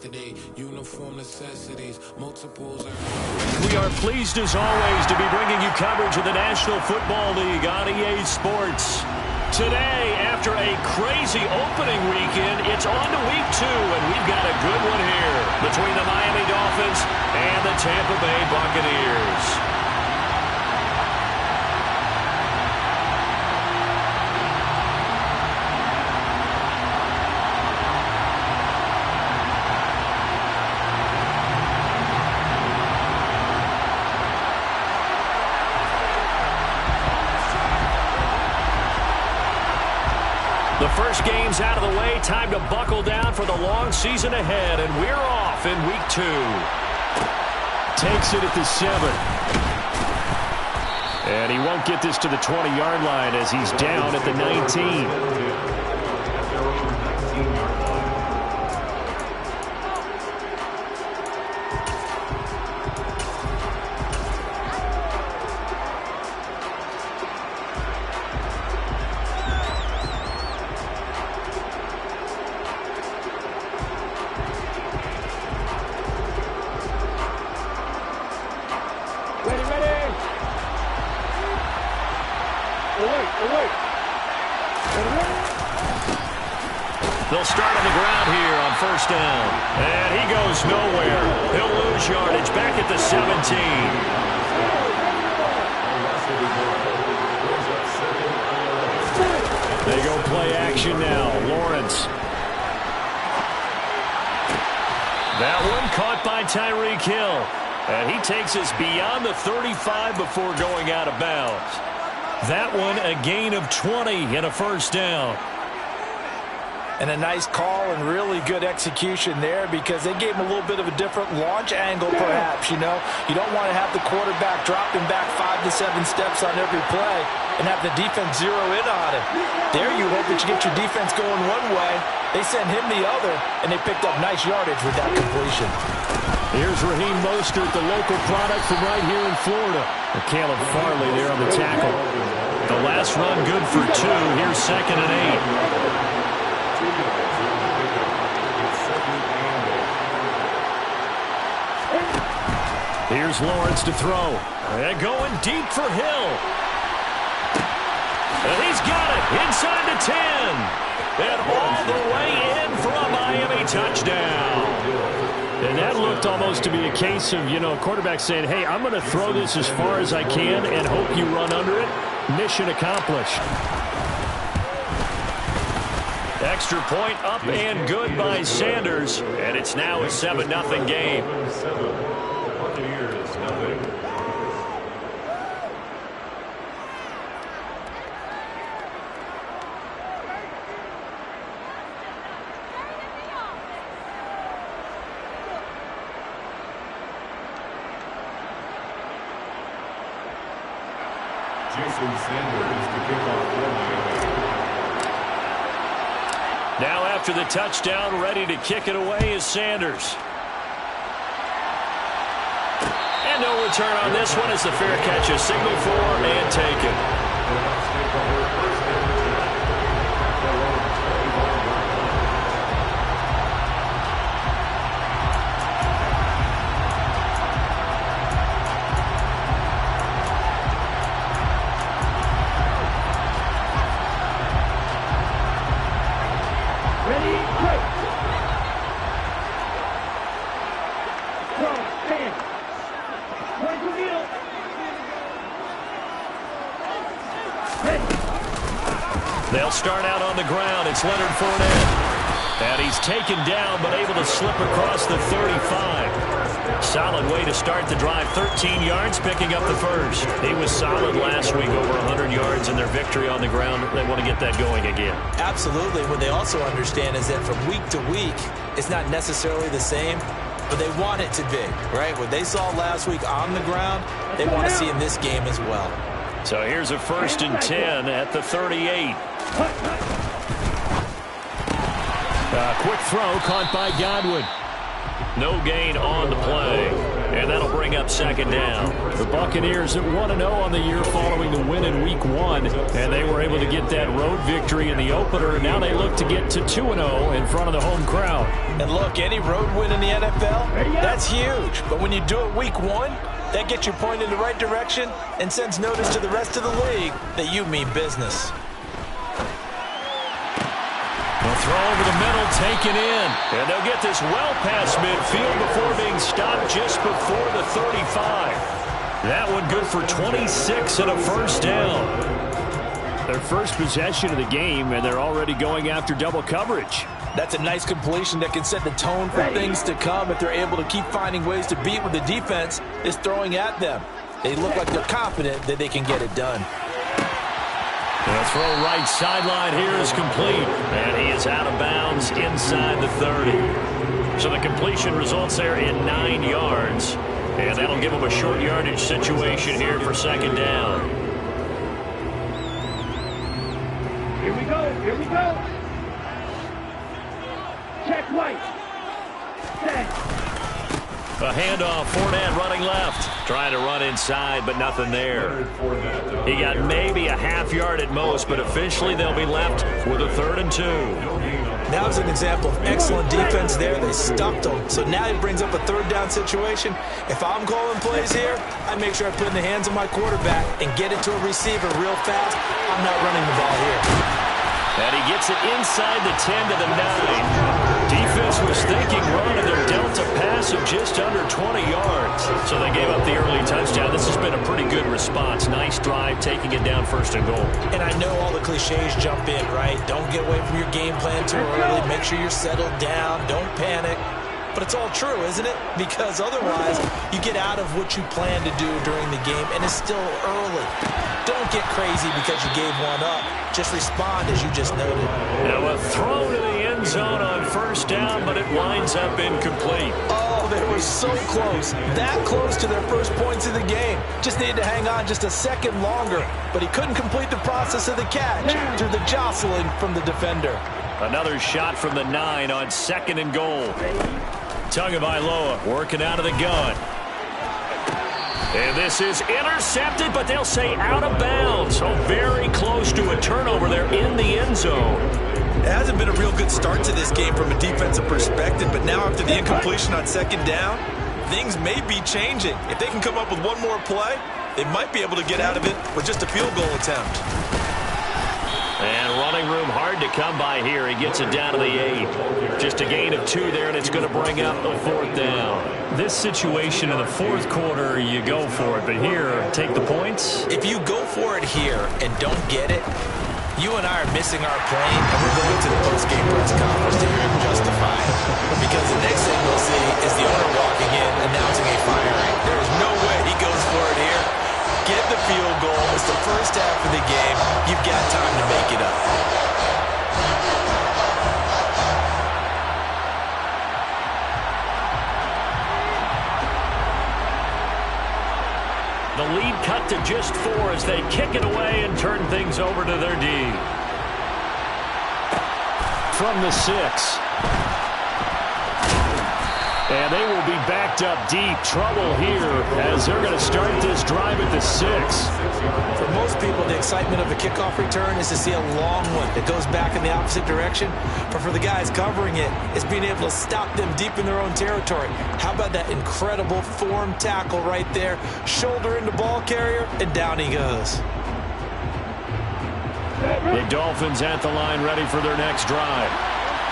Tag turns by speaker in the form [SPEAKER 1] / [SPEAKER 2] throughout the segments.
[SPEAKER 1] yesterday. Uniform necessities, multiples.
[SPEAKER 2] We are pleased as always to be bringing you coverage of the National Football League on EA Sports. Today, after a crazy opening weekend, it's on to week 2, and we've got a good one here between the Miami Dolphins and the Tampa Bay Buccaneers. The first game's out of the way. Time to buckle down for the long season ahead, and we're off in week 2.
[SPEAKER 3] Takes it at the 7. And he won't get this to the 20-yard line as he's down at the 19.
[SPEAKER 2] They'll start on the ground here on first down. And he goes nowhere. He'll lose yardage back at the 17.
[SPEAKER 3] They go play action now. Lawrence.
[SPEAKER 2] That one caught by Tyreek Hill. And he takes us beyond the 35 before going out of bounds. That one a gain of 20 and a first down.
[SPEAKER 4] And a nice call and really good execution there because they gave him a little bit of a different launch angle perhaps, you know. You don't want to have the quarterback dropping back 5 to 7 steps on every play and have the defense zero in on it. There you hope that you get your defense going one way. They sent him the other, and they picked up nice yardage with that completion.
[SPEAKER 3] Here's Raheem Mostert, the local product from right here in Florida. And Caleb Farley there on the tackle.
[SPEAKER 2] The last run good for 2. Here's 2nd and 8.
[SPEAKER 3] Here's Lawrence to throw.
[SPEAKER 2] And going deep for Hill. And he's got it inside the 10. And all the way in for a Miami touchdown.
[SPEAKER 3] And that looked almost to be a case of, you know, a quarterback saying, hey, I'm going to throw this as far as I can and hope you run under it. Mission accomplished.
[SPEAKER 2] Extra point up and good by Sanders. And it's now a 7-0 game. Now after the touchdown, ready to kick it away is Sanders. And no return on this one as the fair catch is signaled for and taken. They'll start out on the ground. It's Leonard Fournette. And he's taken down, but able to slip across the 35. Solid way to start the drive. 13 yards, picking up the first. He was solid last week, over 100 yards in their victory on the ground. They want to get that going again.
[SPEAKER 4] Absolutely. What they also understand is that from week to week, it's not necessarily the same, but they want it to be, right? What they saw last week on the ground, they want to see in this game as well.
[SPEAKER 2] So here's a 1st and 10 at the 38.
[SPEAKER 3] Quick throw caught by Godwin.
[SPEAKER 2] No gain on the play. And that'll bring up second down.
[SPEAKER 3] The Buccaneers at 1-0 on the year following the win in Week 1. And they were able to get that road victory in the opener. And now they look to get to 2-0 in front of the home crowd.
[SPEAKER 4] And look, any road win in the NFL, that's huge. But when you do it Week 1, that gets you pointed in the right direction and sends notice to the rest of the league that you mean business.
[SPEAKER 2] The throw over the middle, taken in. And they'll get this well past midfield before being stopped just before the 35. That one good for 26 and a first down.
[SPEAKER 3] Their first possession of the game, and they're already going after double coverage.
[SPEAKER 4] That's a nice completion that can set the tone for things to come if they're able to keep finding ways to beat what the defense is throwing at them. They look like they're confident that they can get it done.
[SPEAKER 2] The throw right sideline here is complete. And he is out of bounds inside the 30. So the completion results there in 9 yards. And that'll give him a short yardage situation here for second down.
[SPEAKER 5] Here we go. Here we go. Check white. Set.
[SPEAKER 2] A handoff, Fournette running left. Trying to run inside, but nothing there. He got maybe a half yard at most, but officially they'll be left with a 3rd and 2.
[SPEAKER 4] Now is an example of excellent defense there. They stuffed him. So now he brings up a 3rd down situation. If I'm calling plays here, I make sure I put it in the hands of my quarterback and get it to a receiver real fast. I'm not running the ball here.
[SPEAKER 2] And he gets it inside the 10 to the 9. Defense was thinking run, and they're dealt a pass of just under 20 yards. So they gave up the early touchdown. This has been a pretty good response. Nice drive, taking it down 1st and goal.
[SPEAKER 4] And I know all the cliches jump in, right? Don't get away from your game plan too early. Make sure you're settled down. Don't panic. But it's all true, isn't it? Because otherwise, you get out of what you plan to do during the game, and it's still early. Don't get crazy because you gave one up. Just respond as you just noted.
[SPEAKER 2] Now a throw to the end zone on 1st down, but it winds up incomplete.
[SPEAKER 4] Oh, they were so close. That close to their first points of the game. Just needed to hang on just a second longer. But he couldn't complete the process of the catch through the jostling from the defender.
[SPEAKER 2] Another shot from the 9 on 2nd and goal. Tagovailoa working out of the gun. And this is intercepted, but they'll say out of bounds. So very close to a turnover there in the end zone.
[SPEAKER 4] It hasn't been a real good start to this game from a defensive perspective, but now after the incompletion on 2nd down, things may be changing. If they can come up with one more play, they might be able to get out of it with just a field goal attempt.
[SPEAKER 2] And running room hard to come by here. He gets it down to the 8. Just a gain of 2 there, and it's going to bring up a 4th down.
[SPEAKER 3] This situation in the 4th quarter, you go for it. But here, take the points.
[SPEAKER 4] If you go for it here and don't get it, you and I are missing our plane, and we're going to the post-game press conference to hear him justify it. Because the next thing we'll see is the owner walking in, announcing a firing. There is no way he goes for it here. Get the field goal. It's the first half of the game. You've got time to make it up.
[SPEAKER 2] The lead cut to just 4 as they kick it away and turn things over to their D.
[SPEAKER 3] From the 6. And they will be backed up deep. Trouble here as they're going to start this drive at the 6.
[SPEAKER 4] For most people, the excitement of a kickoff return is to see a long one that goes back in the opposite direction. But for the guys covering it, it's being able to stop them deep in their own territory. How about that incredible form tackle right there? Shoulder into ball carrier, and down he goes.
[SPEAKER 3] The Dolphins at the line ready for their next drive.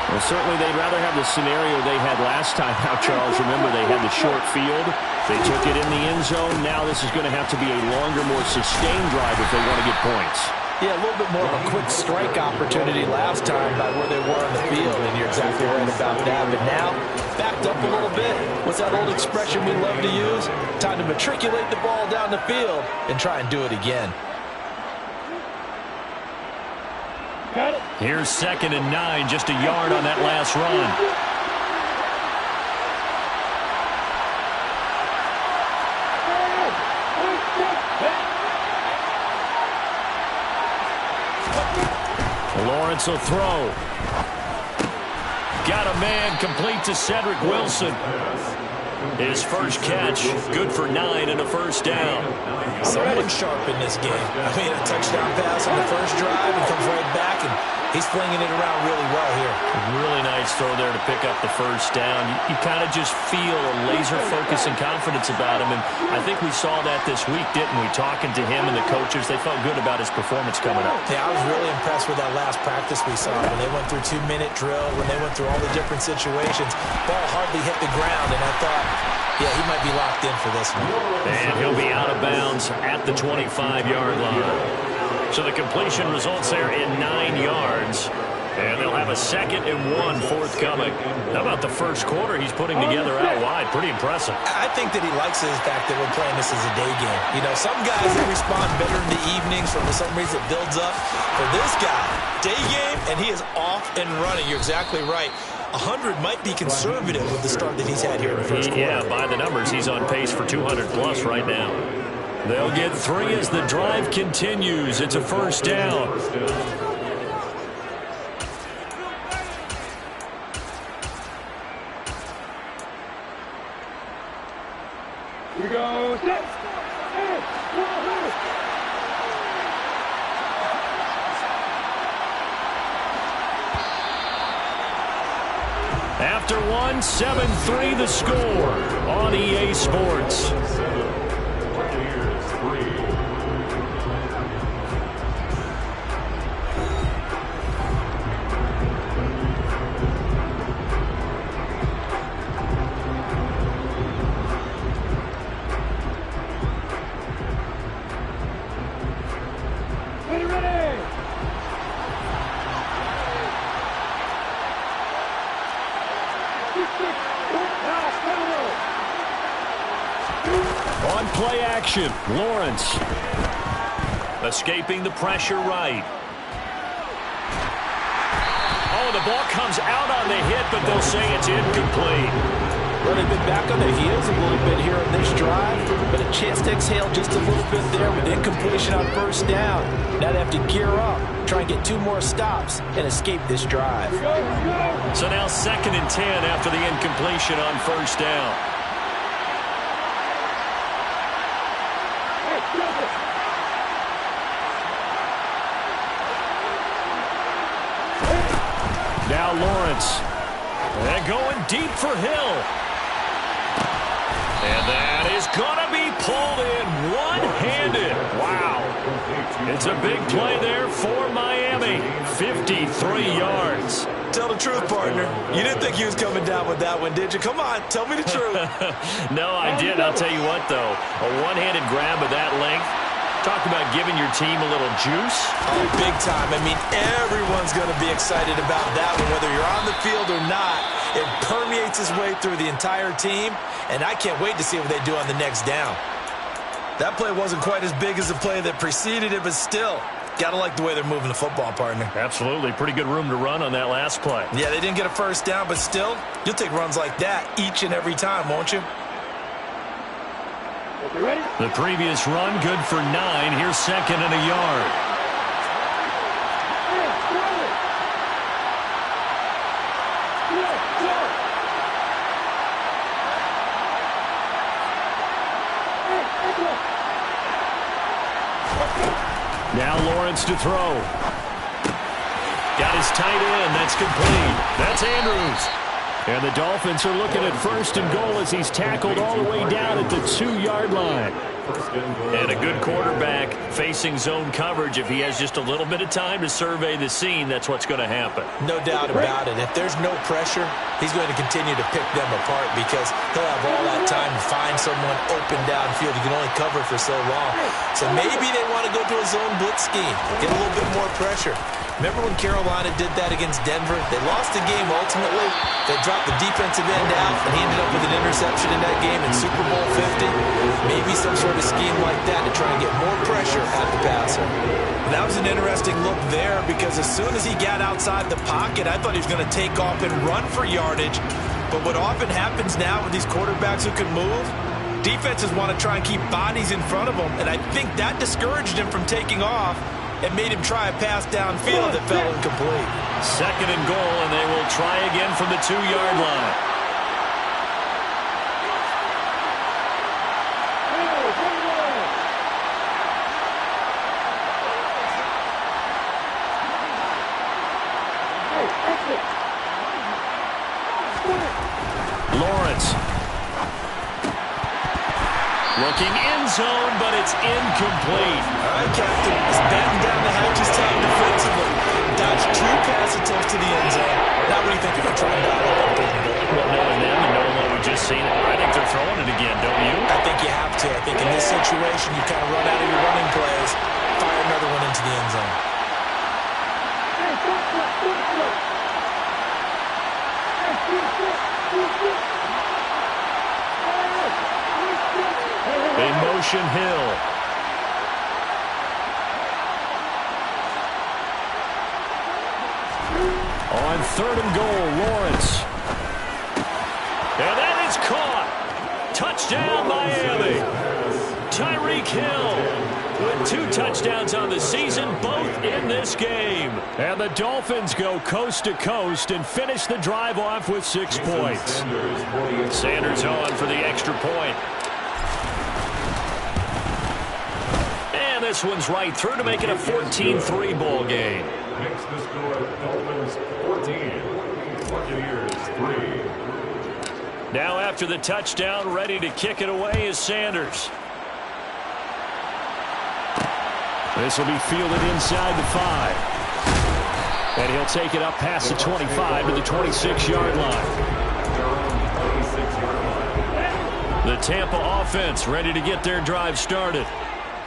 [SPEAKER 3] Well, certainly they'd rather have the scenario they had last time out, Charles. Remember, they had the short field. They took it in the end zone. Now this is going to have to be a longer, more sustained drive if they want to get points.
[SPEAKER 4] Yeah, a little bit more of a quick strike opportunity last time by where they were on the field, and you're exactly right about that. But now, backed up a little bit. What's that old expression we love to use? Time to matriculate the ball down the field and try and do it again.
[SPEAKER 2] Here's 2nd and 9, just a yard on that last run. Lawrence will throw. Got a man complete to Cedric Wilson. His first catch, good for 9 and a first down.
[SPEAKER 4] Someone sharp in this game. I mean, a touchdown pass on the first drive and comes right back, and he's flinging it around really well here.
[SPEAKER 2] Really nice throw there to pick up the first down. You kind of just feel a laser focus and confidence about him, and I think we saw that this week, didn't we? Talking to him and the coaches, they felt good about his performance coming up.
[SPEAKER 4] Yeah, I was really impressed with that last practice we saw when they went through 2-minute drill, when they went through all the different situations. Ball hardly hit the ground, and I thought, yeah, he might be locked in for this one.
[SPEAKER 2] And he'll be out of bounds at the 25-yard line. So the completion results there in 9 yards. And they'll have a 2nd and 1 forthcoming. How about the first quarter he's putting together out wide? Pretty impressive.
[SPEAKER 4] I think that he likes the fact that we're playing this as a day game. You know, some guys, they respond better in the evenings. For some reason, it builds up. For this guy, day game, and he is off and running. You're exactly right. 100 might be conservative with the start that he's had here in the first quarter.
[SPEAKER 2] Yeah, by the numbers, he's on pace for 200-plus right now. They'll get 3 as the drive continues. It's a first down.
[SPEAKER 5] Here we go. Set.
[SPEAKER 2] After 1, 7-3 the score on EA Sports. On play action, Lawrence. Escaping the pressure right. Oh, the ball comes out on the hit, but they'll say it's incomplete.
[SPEAKER 4] Well, they've been back on their heels a little bit here in this drive, but a chance to exhale just a little bit there with incompletion on first down. Now they have to gear up, try and get 2 more stops, and escape this drive.
[SPEAKER 2] So now 2nd and 10 after the incompletion on first down. Now Lawrence. And going deep for Hill. And that is going to be pulled in one-handed. Wow. It's a big play there for Miami. 53 yards.
[SPEAKER 4] Tell the truth, partner. You didn't think he was coming down with that one, did you? Come on, tell me the truth.
[SPEAKER 2] No, I did. I'll tell you what, though. A one-handed grab of that length. Talk about giving your team a little juice.
[SPEAKER 4] Oh, big time. I mean, everyone's going to be excited about that one, whether you're on the field or not. It permeates its way through the entire team, and I can't wait to see what they do on the next down. That play wasn't quite as big as the play that preceded it, but still, got to like the way they're moving the football, partner.
[SPEAKER 2] Absolutely. Pretty good room to run on that last play.
[SPEAKER 4] Yeah, they didn't get a first down, but still, you'll take runs like that each and every time, won't you?
[SPEAKER 2] The previous run, good for 9. Here's 2nd and a yard. Now Lawrence to throw. Got his tight end. That's complete. That's Andrews. And the Dolphins are looking at 1st and goal as he's tackled all the way down at the 2-yard line. And a good quarterback facing zone coverage. If he has just a little bit of time to survey the scene, that's what's going to happen.
[SPEAKER 4] No doubt about it. If there's no pressure, he's going to continue to pick them apart because he'll have all that time to find someone open downfield. You can only cover for so long. So maybe they want to go to a zone blitz scheme, get a little bit more pressure. Remember when Carolina did that against Denver? They lost the game ultimately. They dropped the defensive end out, and he ended up with an interception in that game in Super Bowl 50. Maybe some sort of scheme like that to try and get more pressure at the passer. That was an interesting look there because as soon as he got outside the pocket, I thought he was going to take off and run for yardage. But what often happens now with these quarterbacks who can move, defenses want to try and keep bodies in front of them, and I think that discouraged him from taking off and made him try a pass downfield that fell incomplete.
[SPEAKER 2] 2nd and goal, and they will try again from the 2-yard line. Lawrence. Looking end zone, but it's incomplete.
[SPEAKER 4] All right, Captain. He's batten down the hatches time defensively. Dodged 2 pass attempts to the end zone. Now what do you think if I try and dial up that third and goal?
[SPEAKER 2] Well, knowing them and knowing what we just seen, I think they're throwing it again, don't you?
[SPEAKER 4] I think you have to. I think in this situation, you kind of run out of your running plays, fire another one into the end zone.
[SPEAKER 2] In motion, Hill. On 3rd and goal, Lawrence. And that is caught. Touchdown, Miami. Tyreek Hill with 2 touchdowns on the season, both in this game. And the Dolphins go coast to coast and finish the drive off with 6 points. Sanders on for the extra point. And this one's right through to make it a 14-3 ball game.
[SPEAKER 6] Makes the score Dolphins 14, Buccaneers 3.
[SPEAKER 2] Now after the touchdown, ready to kick it away is Sanders. This will be fielded inside the 5. And he'll take it up past the 25 to the 26-yard line. The Tampa offense ready to get their drive started.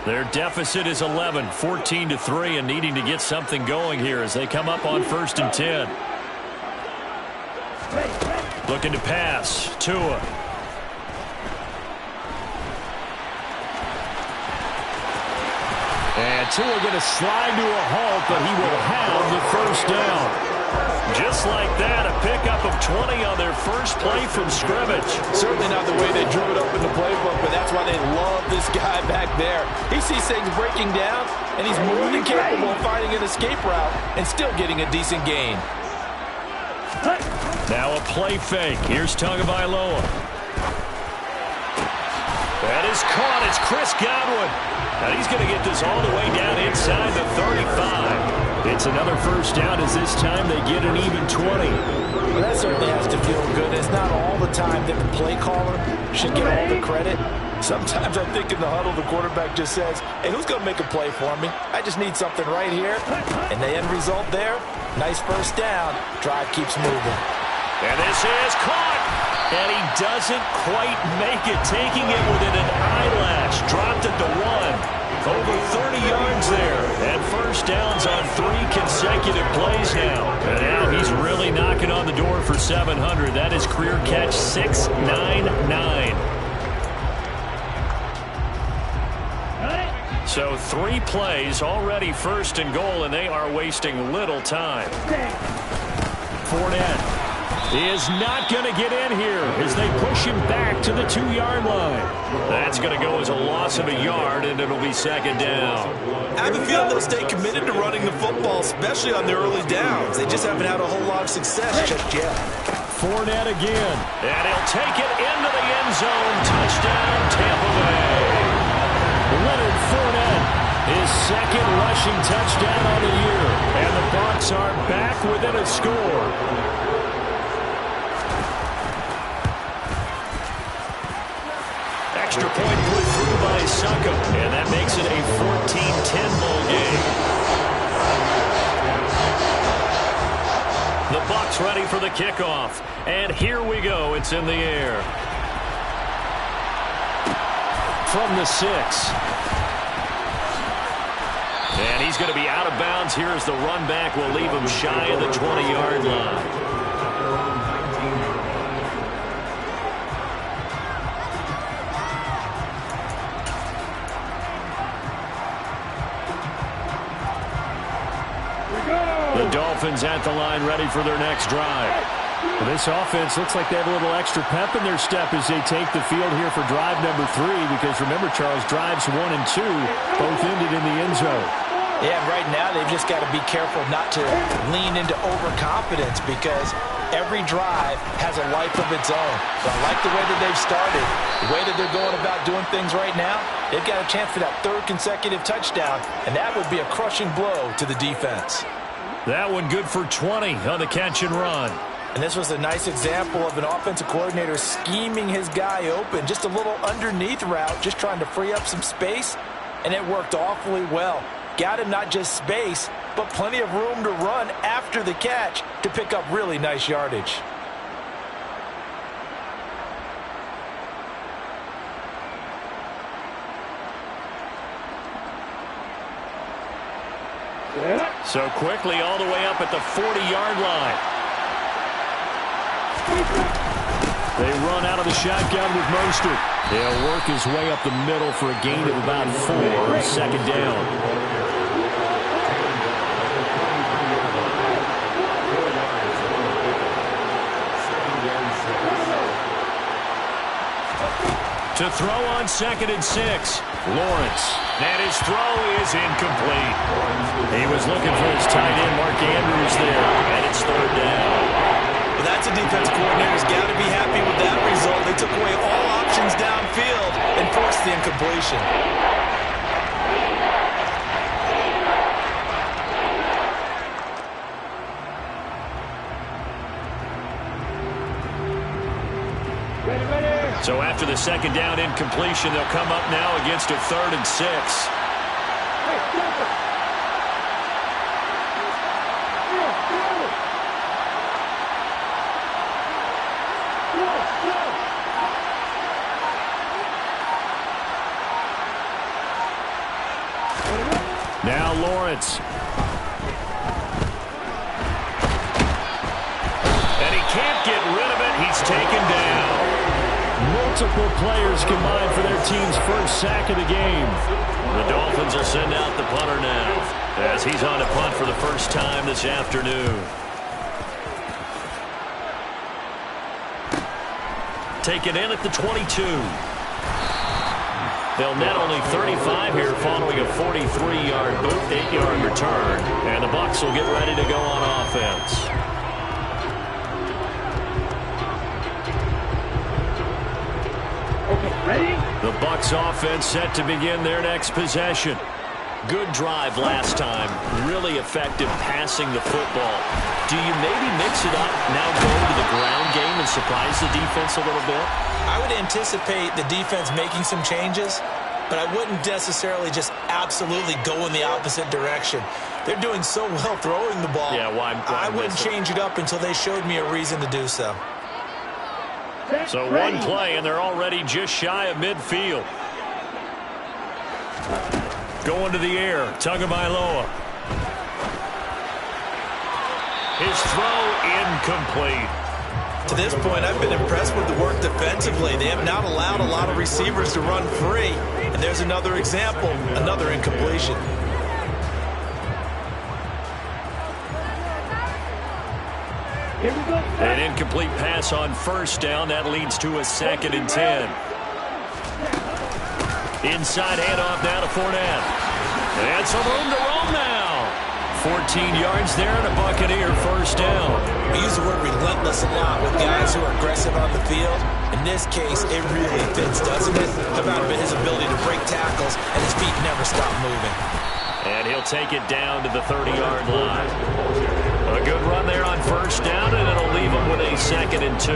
[SPEAKER 2] Their deficit is 11, 14-3, and needing to get something going here as they come up on 1st and 10. Looking to pass. Tua. And Tua going to slide to a halt, but he will have the 1st down. Just like that, a pickup of 20 on their first play from scrimmage.
[SPEAKER 4] Certainly not the way they drew it up in the playbook, but that's why they love this guy back there. He sees things breaking down, and he's more than capable of finding an escape route and still getting a decent gain.
[SPEAKER 2] Now a play fake. Here's Tagovailoa. That is caught. It's Chris Godwin. Now he's going to get this all the way down inside the 35. It's another 1st down as this time they get an even 20.
[SPEAKER 4] Well, that certainly has to feel good. It's not all the time that the play caller should get all the credit. Sometimes I think in the huddle the quarterback just says, hey, who's going to make a play for me? I just need something right here. And the end result there, nice 1st down. Drive keeps moving.
[SPEAKER 2] And this is caught. And he doesn't quite make it, taking it within an eyelash. Dropped at the 1. Over 30 yards there. And 1st downs on 3 consecutive plays now. And now he's really knocking on the door for 700. That is career catch 699. So 3 plays, already 1st and goal, and they are wasting little time. Fournette is not going to get in here as they push him back to the 2-yard line. That's going to go as a loss of a yard, and it'll be 2nd down.
[SPEAKER 4] I have a feeling they'll stay committed to running the football, especially on their early downs. They just haven't had a whole lot of success just yet.
[SPEAKER 2] Fournette again, and he'll take it into the end zone. Touchdown, Tampa Bay. Leonard Fournette, his 2nd rushing touchdown on the year, and the Bucs are back within a score. Extra point put through by Succo, and that makes it a 14-10 ball game. The Bucs ready for the kickoff, and here we go. It's in the air. From the 6. And he's going to be out of bounds here as the run back will leave him shy of the 20-yard line. The Dolphins at the line ready for their next drive. Well, this offense looks like they have a little extra pep in their step as they take the field here for drive number 3, because remember, Charles, drives 1 and 2 both ended in the end zone.
[SPEAKER 4] Yeah, right now they've just got to be careful not to lean into overconfidence, because every drive has a life of its own. But I like the way that they've started, the way that they're going about doing things right now. They've got a chance for that 3rd consecutive touchdown, and that would be a crushing blow to the defense.
[SPEAKER 2] That one good for 20 on the catch and run.
[SPEAKER 4] And this was a nice example of an offensive coordinator scheming his guy open. Just a little underneath route, just trying to free up some space, and it worked awfully well. Got him not just space, but plenty of room to run after the catch to pick up really nice yardage.
[SPEAKER 2] So quickly all the way up at the 40-yard line. They run out of the shotgun with Mostert. He'll work his way up the middle for a gain of about 4, second down. To throw on 2nd and 6. Lawrence. And his throw is incomplete. He was looking for his tight end, Mark Andrews, there. And it's 3rd down.
[SPEAKER 4] Well, that's a defensive coordinator's got to be happy with that result. They took away all options downfield and forced the incompletion.
[SPEAKER 2] So after the 2nd down incompletion, they'll come up now against a 3rd and 6. Now Lawrence. And he can't get rid of it. He's taken down. Multiple players combined for their team's first sack of the game. The Dolphins will send out the punter now, as he's on to punt for the first time this afternoon. Taken in at the 22. They'll net only 35 here following a 43-yard boot, 8-yard return. And the Bucs will get ready to go on offense. The Bucs offense set to begin their next possession. Good drive last time. Really effective passing the football. Do you maybe mix it up, now go to the ground game and surprise the defense a little bit?
[SPEAKER 4] I would anticipate the defense making some changes, but I wouldn't necessarily just absolutely go in the opposite direction. They're doing so well throwing the ball.
[SPEAKER 2] Yeah, why
[SPEAKER 4] I wouldn't change it up until they showed me a reason to do so.
[SPEAKER 2] So one play, and they're already just shy of midfield. Going to the air, Tagovailoa. His throw incomplete.
[SPEAKER 4] To this point, I've been impressed with the work defensively. They have not allowed a lot of receivers to run free. And there's another example, another incompletion.
[SPEAKER 2] An incomplete pass on 1st down. That leads to a 2nd and 10. Inside handoff now to Fournette. And some room to roam now. 14 yards there and a Buccaneer 1st down.
[SPEAKER 4] We use the word relentless a lot with guys who are aggressive on the field. In this case, it really fits, doesn't it? How about his ability to break tackles and his feet never stop moving.
[SPEAKER 2] And he'll take it down to the 30-yard line. A good run there on 1st down, and it'll leave him with a 2nd and 2.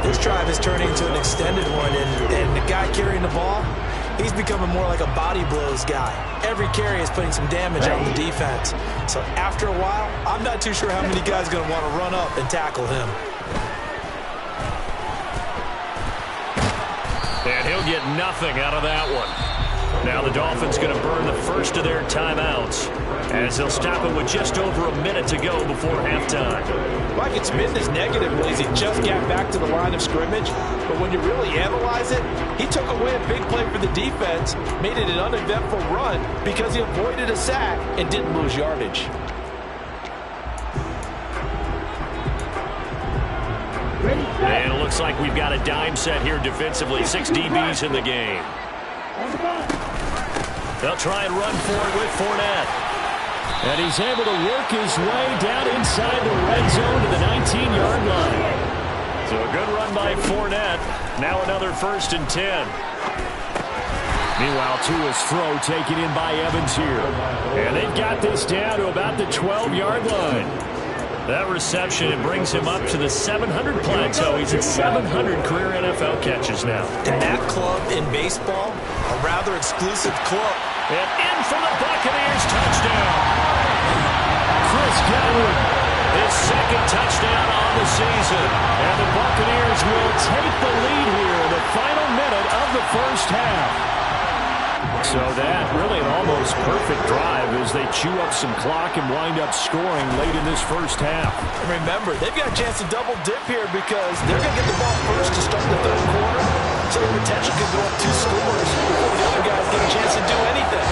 [SPEAKER 4] This drive is turning into an extended one, and the guy carrying the ball, he's becoming more like a body blows guy. Every carry is putting some damage on the defense. So after a while, I'm not too sure how many guys are going to want to run up and tackle him.
[SPEAKER 2] And he'll get nothing out of that one. Now the Dolphins going to burn the first of their timeouts, as they'll stop it with just over a minute to go before halftime.
[SPEAKER 4] Well, I can spin this negatively as he just got back to the line of scrimmage, but when you really analyze it, he took away a big play for the defense, made it an uneventful run because he avoided a sack and didn't lose yardage.
[SPEAKER 2] And it looks like we've got a dime set here defensively. 6 DBs in the game. They'll try and run for it with Fournette. And he's able to work his way down inside the red zone to the 19-yard line. So a good run by Fournette. Now another 1st and 10. Meanwhile, Tua's throw taken in by Evans here. And they've got this down to about the 12-yard line. That reception, it brings him up to the 700 plateau. He's at 700 career NFL catches now.
[SPEAKER 4] And that club in baseball, a rather exclusive club.
[SPEAKER 2] And in for the Buccaneers, touchdown. Chris Godwin, his second touchdown on the season. And the Buccaneers will take the lead here in the final minute of the first half. So that really an almost perfect drive as they chew up some clock and wind up scoring late in this first half.
[SPEAKER 4] And remember, they've got a chance to double dip here because they're going to get the ball first to start the third quarter. So the potential could go up 2 scores before the other guys get a chance to do anything.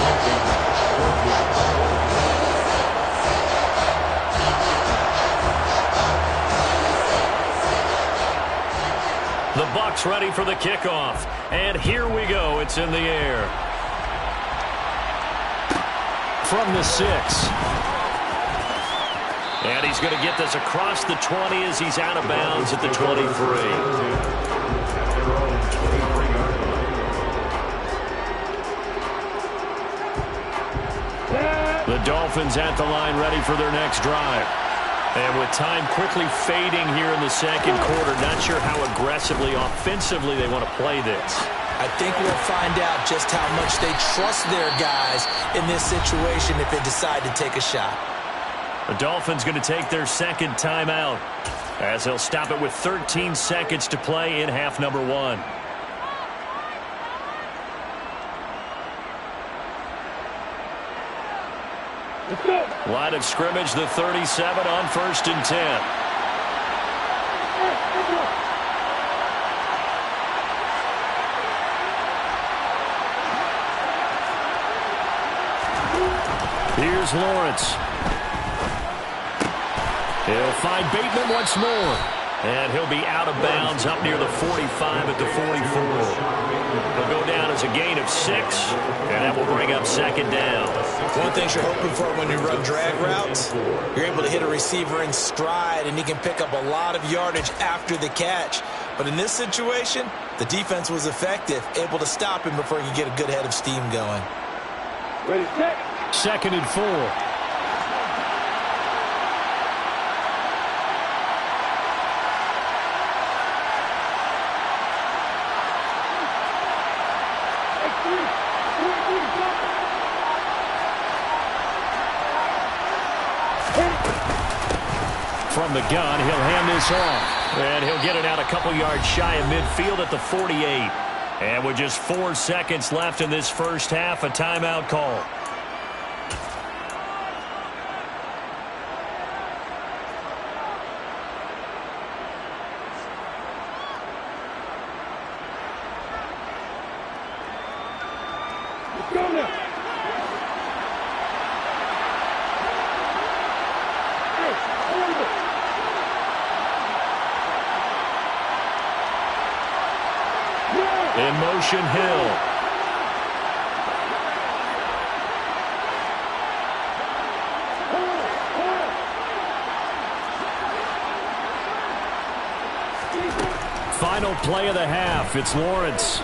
[SPEAKER 2] The Bucs ready for the kickoff. And here we go. It's in the air. From the 6. And he's going to get this across the 20 as he's out of bounds at the 23. The Dolphins at the line ready for their next drive. And with time quickly fading here in the second quarter, not sure how aggressively, offensively they want to play this.
[SPEAKER 4] I think we'll find out just how much they trust their guys in this situation if they decide to take a shot.
[SPEAKER 2] The Dolphins going to take their second timeout as they'll stop it with 13 seconds to play in half number 1. Line of scrimmage, the 37 on 1st and 10. Here's Lawrence. He'll find Bateman once more. And he'll be out of bounds up near the 45 at the 44. He'll go down as a gain of 6, and that will bring up second down.
[SPEAKER 4] One thing you're hoping for when you run drag routes, you're able to hit a receiver in stride, and he can pick up a lot of yardage after the catch. But in this situation, the defense was effective, able to stop him before he could get a good head of steam going.
[SPEAKER 5] Ready, set.
[SPEAKER 2] 2nd and 4. From the gun, he'll hand this off. And he'll get it out a couple yards shy of midfield at the 48. And with just 4 seconds left in this first half, a timeout call.
[SPEAKER 5] Let's go now.
[SPEAKER 2] In motion, Hill. Final play of the half. It's Lawrence.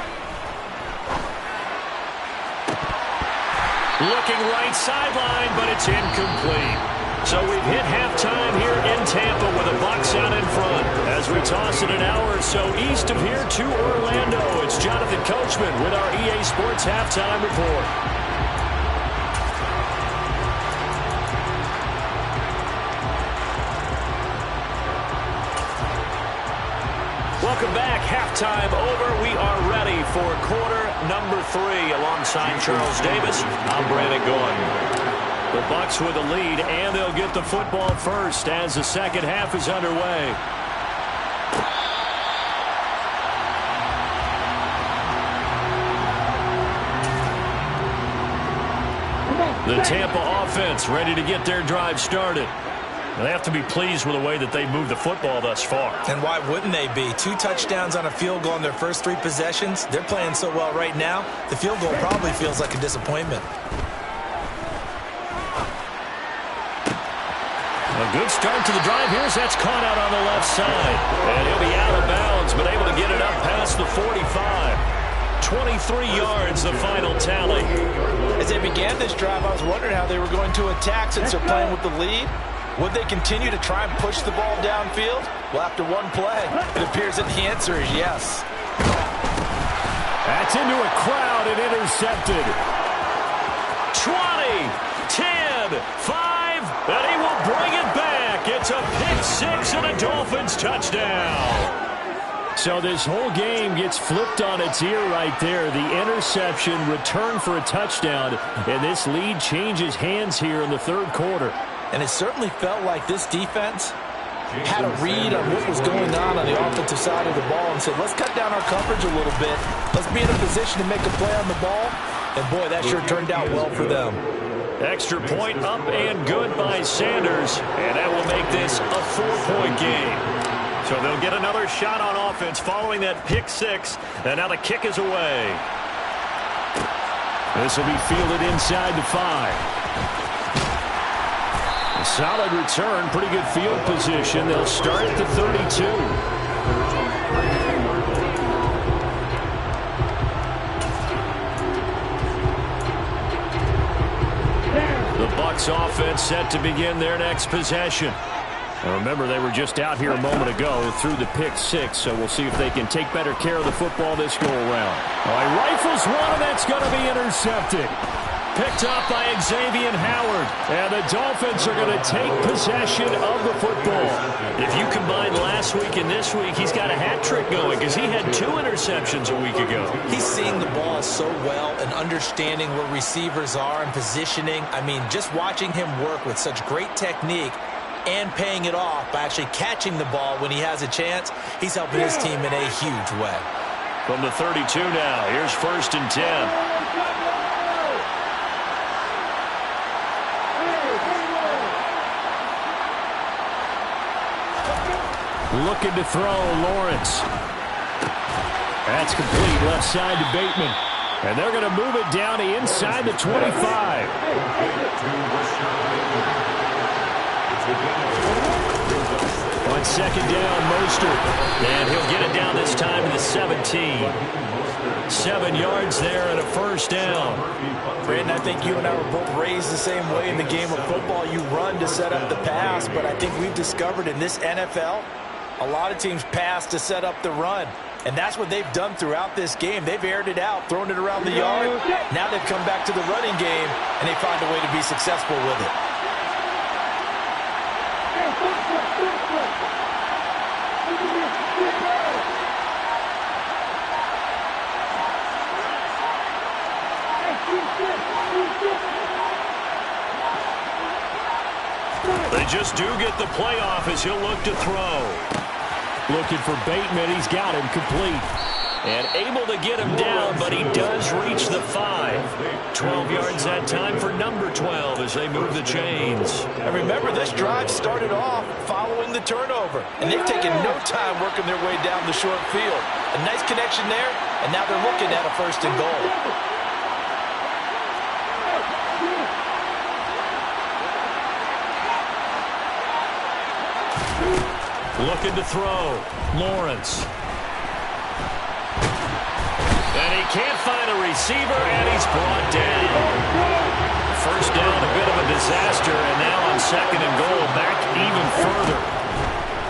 [SPEAKER 2] Looking right sideline, but it's incomplete. So we've hit halftime here in Tampa with the Bucs out in front. As we toss it an hour or so east of here to Orlando, it's Jonathan Coachman with our EA Sports Halftime Report. Welcome back. Halftime over. We are ready for quarter number 3. Alongside Charles Davis, I'm Brandon Gordon. The Bucs with the lead, and they'll get the football first as the second half is underway. The Tampa offense ready to get their drive started. They have to be pleased with the way that they moved the football thus far.
[SPEAKER 4] And why wouldn't they be? 2 touchdowns on a field goal in their first 3 possessions. They're playing so well right now, the field goal probably feels like a disappointment.
[SPEAKER 2] A good start to the drive here as that's caught out on the left side. And he'll be out of bounds, but able to get it up past the 45. 23 yards, the final tally.
[SPEAKER 4] As they began this drive, I was wondering how they were going to attack since they're playing with the lead. Would they continue to try and push the ball downfield? Well, after one play, it appears that the answer is yes.
[SPEAKER 2] That's into a crowd and intercepted. 20, 10, 5, and he will bring it back. It's a pick six and a Dolphins touchdown. So this whole game gets flipped on its ear right there. The interception, return for a touchdown, and this lead changes hands here in the third quarter.
[SPEAKER 4] And it certainly felt like this defense had a read on what was going on the offensive side of the ball and said, let's cut down our coverage a little bit. Let's be in a position to make a play on the ball. And, boy, that sure turned out well for them.
[SPEAKER 2] Extra point up and good by Sanders, and that will make this a 4-point game. So they'll get another shot on offense following that pick six, and now the kick is away. This will be fielded inside the 5. A solid return, pretty good field position. They'll start at the 32. The Bucs offense set to begin their next possession. And remember, they were just out here a moment ago through the pick six, so we'll see if they can take better care of the football this go-around. Oh, he rifles one, and that's going to be intercepted. Picked up by Xavier Howard, and the Dolphins are going to take possession of the football. If you combine last week and this week, he's got a hat trick going because he had 2 interceptions a week ago.
[SPEAKER 4] He's seeing the ball so well and understanding where receivers are and positioning. I mean, just watching him work with such great technique and paying it off by actually catching the ball when he has a chance, he's helping his team in a huge way.
[SPEAKER 2] From the 32 now, here's 1st and 10. Looking to throw, Lawrence. That's complete, left side to Bateman. And they're going to move it down to inside the 25. On 2nd down, Mostert. And he'll get it down this time to the 17. 7 yards there and a 1st down.
[SPEAKER 4] Brandon, I think you and I were both raised the same way in the game of football. You run to set up the pass, but I think we've discovered in this NFL, a lot of teams pass to set up the run. And that's what they've done throughout this game. They've aired it out, thrown it around the yard. Now they've come back to the running game, and they find a way to be successful with it.
[SPEAKER 2] They just do get the playoff as he'll look to throw. Looking for Bateman. He's got him complete. And able to get him down, but he does reach the 5. 12 yards that time for number 12 as they move the chains.
[SPEAKER 4] And remember, this drive started off following the turnover. And they've taken no time working their way down the short field. A nice connection there, and now they're looking at a 1st and goal.
[SPEAKER 2] Looking to throw. Lawrence. And he can't find a receiver, and he's brought down. 1st down, a bit of a disaster, and now on 2nd and goal, back even further.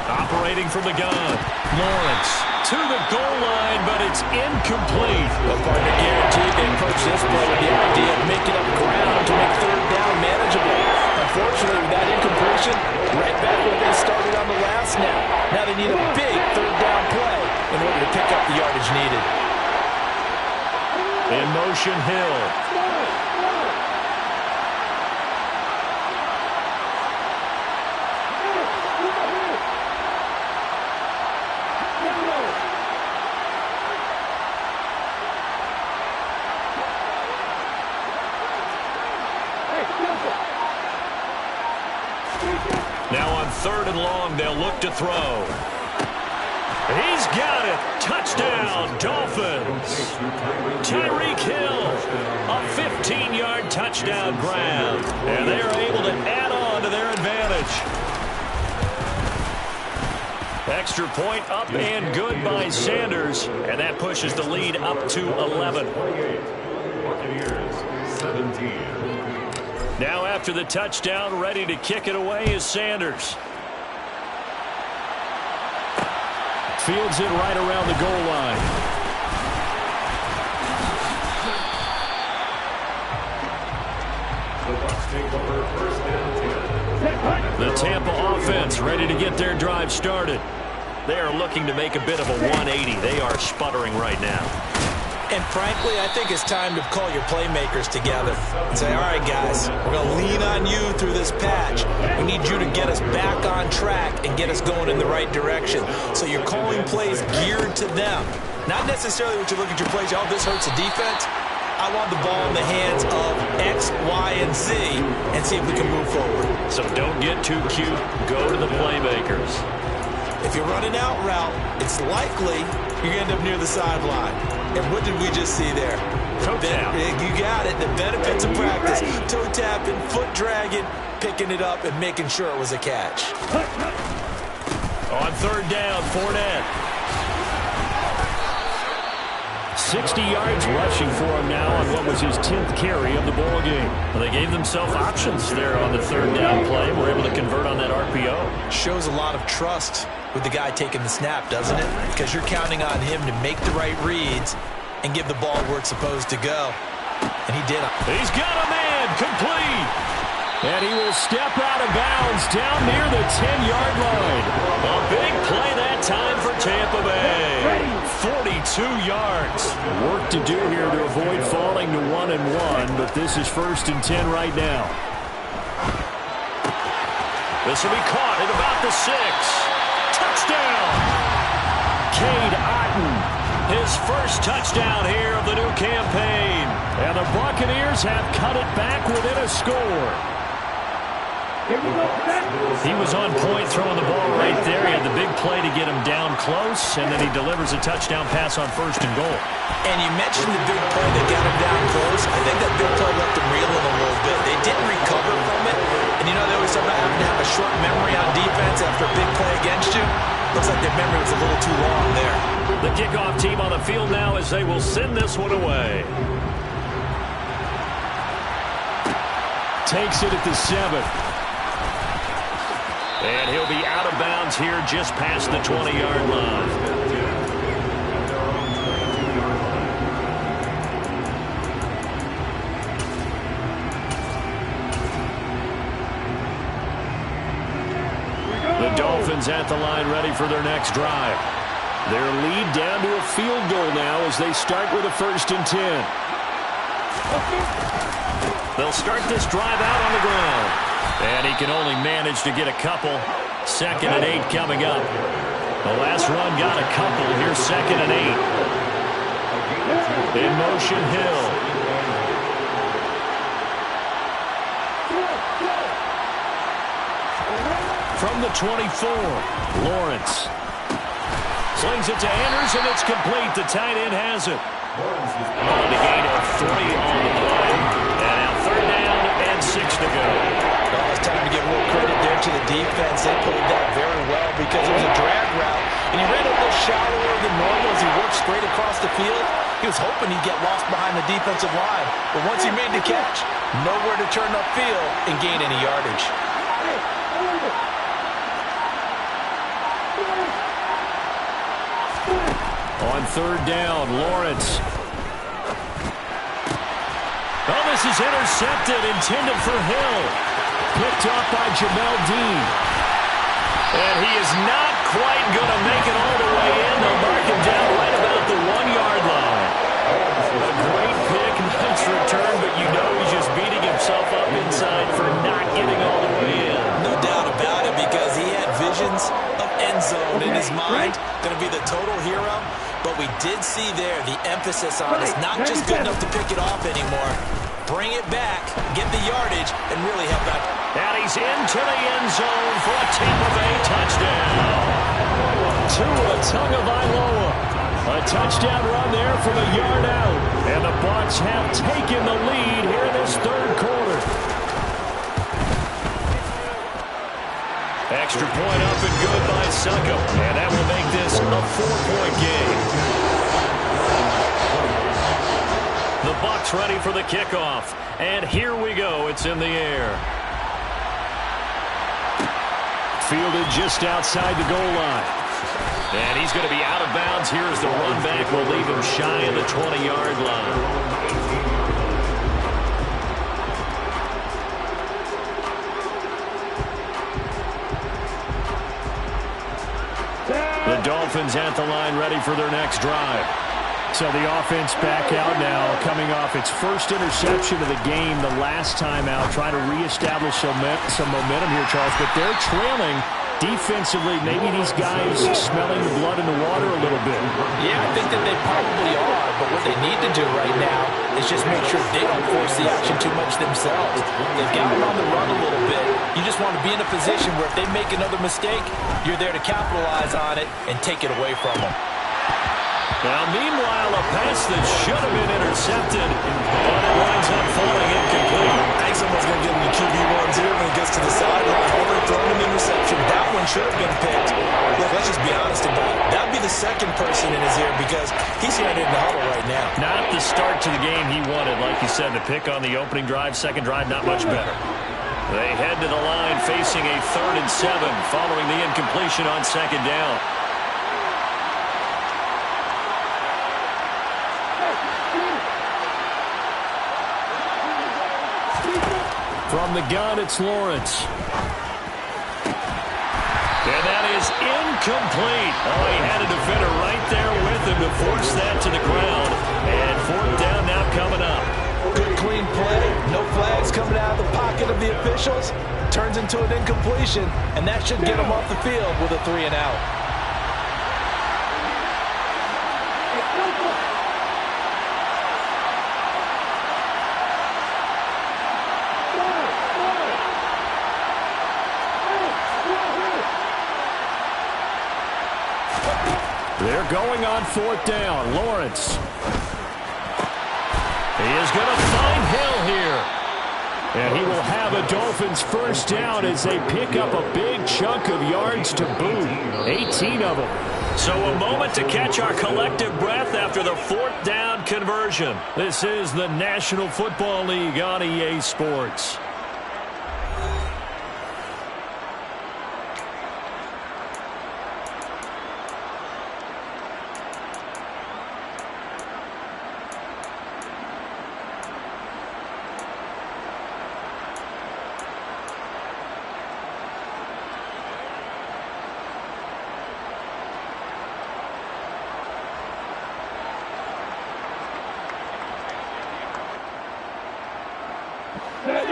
[SPEAKER 2] Operating from the gun. Lawrence to the goal line, but it's incomplete.
[SPEAKER 4] Well, partner, guaranteed they approach this play with the idea of making up ground to make 3rd down manageable. Unfortunately, with that incompletion, right back where they started on the last snap. Now they need a big 3rd down play in order to pick up the yardage needed.
[SPEAKER 2] In motion, Hill. Now on 3rd and long, they'll look to throw. He's got it. Touchdown, Dolphins. Tyreek Hill, a 15-yard touchdown grab. And they are able to add on to their advantage. Extra point up and good by Sanders. And that pushes the lead up to 11.
[SPEAKER 6] Buccaneers, 17.
[SPEAKER 2] Now after the touchdown, ready to kick it away is Sanders. Fields it right around the goal line.
[SPEAKER 6] The Bucs take over first and 10.
[SPEAKER 2] The Tampa offense ready to get their drive started. They are looking to make a bit of a 180. They are sputtering right now.
[SPEAKER 4] And frankly, I think it's time to call your playmakers together and say, all right, guys, we're going to lean on you through this patch. We need you to get us back on track and get us going in the right direction. So you're calling plays geared to them. Not necessarily what you look at your plays, oh, this hurts the defense. I want the ball in the hands of X, Y, and Z and see if we can move forward.
[SPEAKER 2] So don't get too cute. Go to the playmakers.
[SPEAKER 4] If you're running out route, it's likely you're going to end up near the sideline. And what did we just see there?
[SPEAKER 2] Toe tap.
[SPEAKER 4] You got it. The benefits of practice. Toe tapping, foot dragging, picking it up, and making sure it was a catch.
[SPEAKER 2] On third down, Fournette. 60 yards rushing for him now on what was his 10th carry of the ball game. Well, they gave themselves options there on the third down play. Were able to convert on that RPO.
[SPEAKER 4] Shows a lot of trust with the guy taking the snap, doesn't it? Because you're counting on him to make the right reads and give the ball where it's supposed to go. And he did.
[SPEAKER 2] He's got a man complete. And he will step out of bounds down near the 10-yard line. A big play that time for Tampa Bay. 42 yards. Work to do here to avoid falling to 1-1, but this is 1st and 10 right now. This will be caught at about the 6. Touchdown! Cade Otton, his first touchdown here of the new campaign. And the Buccaneers have cut it back within a score. He was on point throwing the ball right there. He had the big play to get him down close, and then he delivers a touchdown pass on 1st and goal.
[SPEAKER 4] And you mentioned the big play that got him down close. I think that big play left him reeling a little bit. They didn't recover from it. And you know, they always talk about having to have a short memory on defense after a big play against you. Looks like their memory was a little too long there.
[SPEAKER 2] The kickoff team on the field now as they will send this one away. Takes it at the 7. And he'll be out of bounds here just past the 20-yard line. The Dolphins at the line ready for their next drive. Their lead down to a field goal now as they start with a 1st and 10. They'll start this drive out on the ground. And he can only manage to get a couple. 2nd and 8 coming up. The last run got a couple. Here's 2nd and 8. In motion, Hill. From the 24, Lawrence. Slings it to Anders, and it's complete. The tight end has it. On the gain of 3 on the play. And now 3rd down and 6 to go.
[SPEAKER 4] Well, it's time to give a little credit there to the defense. They played that very well because it was a drag route. And he ran a little shallower than normal as he worked straight across the field. He was hoping he'd get lost behind the defensive line. But once he made the catch, nowhere to turn upfield and gain any yardage.
[SPEAKER 2] On 3rd down, Lawrence. Oh, this is intercepted, intended for Hill. Picked up by Jamel Dean. And he is not quite going to make it all the way in. They'll mark him down right about the 1-yard line. A great pick, nice return, but you know he's just beating himself up inside for not getting all the way in.
[SPEAKER 4] No doubt about it, because he had visions of end zone in his mind. Going to be the total hero. But we did see there the emphasis on is not just good enough to pick it off anymore. Bring it back, get the yardage, and really help out.
[SPEAKER 2] And he's into the end zone for a Tampa Bay touchdown. Tua Tagovailoa. A touchdown run there from a yard out. And the Bucs have taken the lead here in this 3rd quarter. Extra point up and good by Suckup. And that will make this a 4-point game. The Bucs ready for the kickoff. And here we go. It's in the air. Fielded just outside the goal line. And he's going to be out of bounds here as the run back will leave him shy of the 20-yard line. The Dolphins at the line ready for their next drive.
[SPEAKER 3] So the offense back out now, coming off its first interception of the game the last time out, trying to reestablish some momentum here, Charles. But they're trailing defensively. Maybe these guys smelling the blood in the water a little bit.
[SPEAKER 4] Yeah, I think that they probably are. But what they need to do right now is just make sure they don't force the action too much themselves. They've got them on the run a little bit. You just want to be in a position where if they make another mistake, you're there to capitalize on it and take it away from them.
[SPEAKER 2] Now, meanwhile, a pass that should have been intercepted, but it winds up falling incomplete.
[SPEAKER 4] I think someone's going to give him the QB1s here when he gets to the sideline. Overthrown an interception. That one should have been picked. Look, let's just be honest about it. That would be the second person in his ear because he's hearing it in the huddle right now.
[SPEAKER 2] Not the start to the game he wanted, like you said, to pick on the opening drive. Second drive, not much better. They head to the line facing a 3rd and 7 following the incompletion on second down.
[SPEAKER 3] From the gun, it's Lawrence.
[SPEAKER 2] And that is incomplete. Oh, he had a defender right there with him to force that to the ground. And 4th down now coming up.
[SPEAKER 4] Good clean play. No flags coming out of the pocket of the officials. Turns into an incompletion, and that should get them off the field with a 3 and out.
[SPEAKER 3] They're going on 4th down. Lawrence.
[SPEAKER 2] He is going to find Hill here.
[SPEAKER 3] And he will have a Dolphins first down as they pick up a big chunk of yards to boot. 18 of them.
[SPEAKER 2] So a moment to catch our collective breath after the 4th down conversion. This is the National Football League on EA Sports.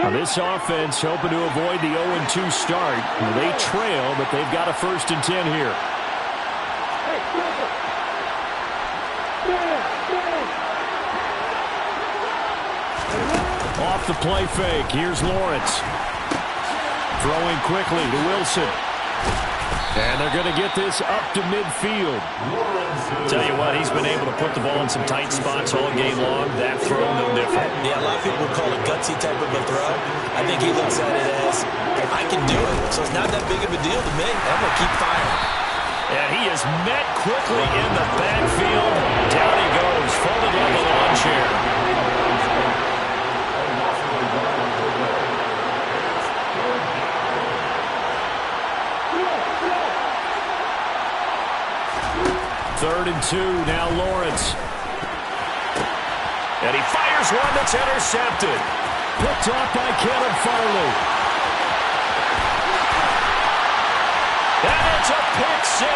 [SPEAKER 3] This offense hoping to avoid the 0-2 start. They trail, but they've got a 1st and 10 here. Off the play fake. Here's Lawrence. Throwing quickly to Wilson. And they're going to get this up to midfield.
[SPEAKER 2] Tell you what, he's been able to put the ball in some tight spots all game long. That throw, no different.
[SPEAKER 4] Yeah, a lot of people would call it gutsy type of a throw. I think he looks at it as, I can do it. So it's not that big of a deal to me. I'm going to keep firing.
[SPEAKER 2] And he is met quickly in the backfield. Down he goes, folded like a lawn chair.
[SPEAKER 3] Third and 2, now Lawrence.
[SPEAKER 2] And he fires one that's intercepted.
[SPEAKER 3] Picked off by Caleb Farley.
[SPEAKER 2] And it's a pick 6.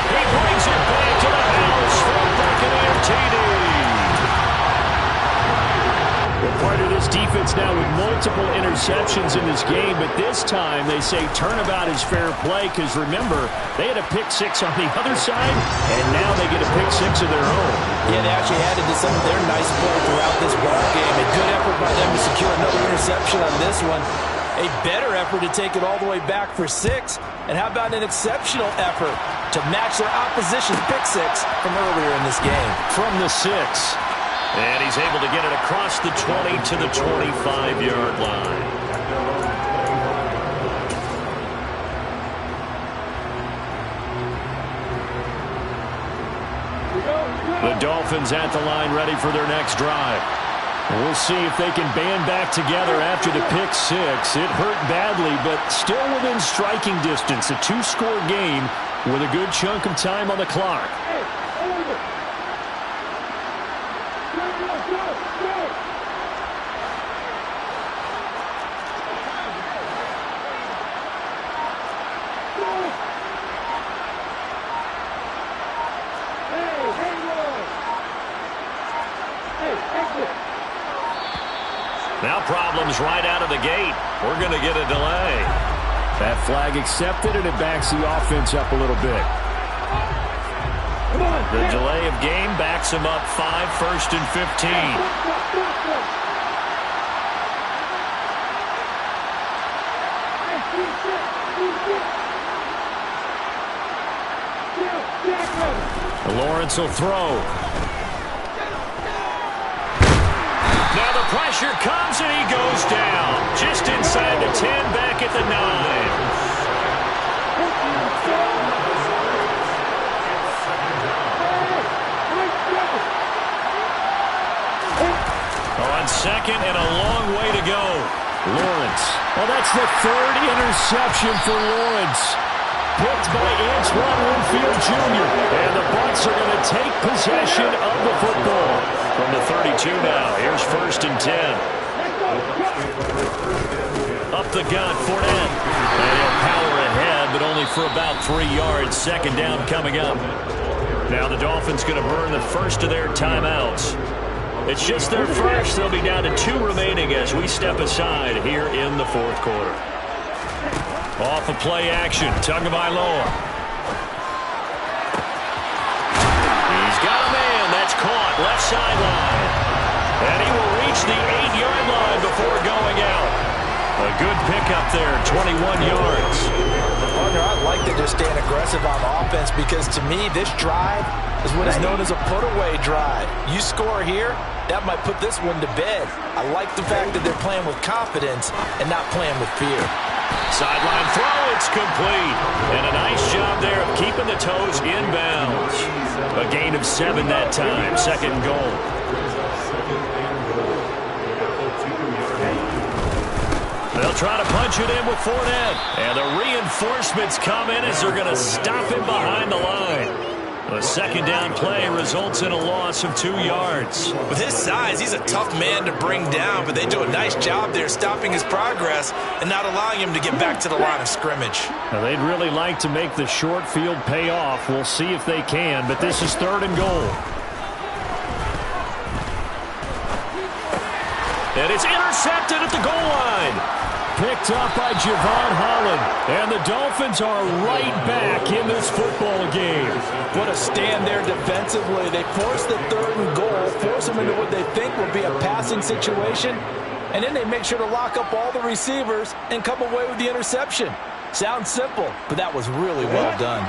[SPEAKER 2] He brings it back to the house for a Buccaneer TD.
[SPEAKER 3] Part of this defense now with multiple interceptions in this game, but this time they say turnabout is fair play because, remember, they had a pick 6 on the other side, and now they get a pick 6 of their own.
[SPEAKER 4] Yeah, they actually added to some of their nice play throughout this ball game. A good effort by them to secure another interception on this one. A better effort to take it all the way back for 6. And how about an exceptional effort to match their opposition's pick 6 from earlier in this game?
[SPEAKER 2] From the 6. And he's able to get it across the 20 to the 25-yard line.
[SPEAKER 3] The Dolphins at the line ready for their next drive.
[SPEAKER 2] We'll see if they can band back together after the pick six. It hurt badly, but still within striking distance. A two-score game with a good chunk of time on the clock. Now problems right out of the gate. We're going to get a delay. That flag accepted, and it backs the offense up a little bit. The delay of game backs them up 5, 1st and 15. Lawrence will throw. Now the pressure comes and he goes down. Just inside the 10, back at the 9. On second and a long way to go. Lawrence. Well, that's the 3rd interception for Lawrence. Picked by Antoine Winfield Jr. And the Bucs are going to take possession of the football. From the 32 now. Here's 1st and 10. Up the gut, Fournette. And he'll power ahead, but only for about 3 yards. 2nd down coming up. Now the Dolphins going to burn the first of their timeouts. It's just their first. They'll be down to 2 remaining as we step aside here in the 4th quarter. Off of play action, Tagovailoa. He's got a man. That's caught. Left sideline. And he will reach the 8-yard line before going out. A good pickup there, 21 yards.
[SPEAKER 4] Partner, I'd like to just stand aggressive on offense because to me, this drive is what is known as a put-away drive. You score here, that might put this one to bed. I like the fact that they're playing with confidence and not playing with fear.
[SPEAKER 2] Sideline throw, it's complete. And a nice job there of keeping the toes inbounds. A gain of 7 that time, 2nd and goal. They'll try to punch it in with Fournette. And the reinforcements come in as they're going to stop him behind the line. A 2nd down play results in a loss of 2 yards.
[SPEAKER 4] With his size, he's a tough man to bring down, but they do a nice job there stopping his progress and not allowing him to get back to the line of scrimmage.
[SPEAKER 2] Now, they'd really like to make the short field pay off. We'll see if they can, but this is 3rd and goal. And it's intercepted at the goal line. Picked up by Javon Holland. And the Dolphins are right back in this football game.
[SPEAKER 4] What a stand there defensively. They force the 3rd and goal, force them into what they think will be a passing situation, and then they make sure to lock up all the receivers and come away with the interception. Sounds simple, but that was really well done.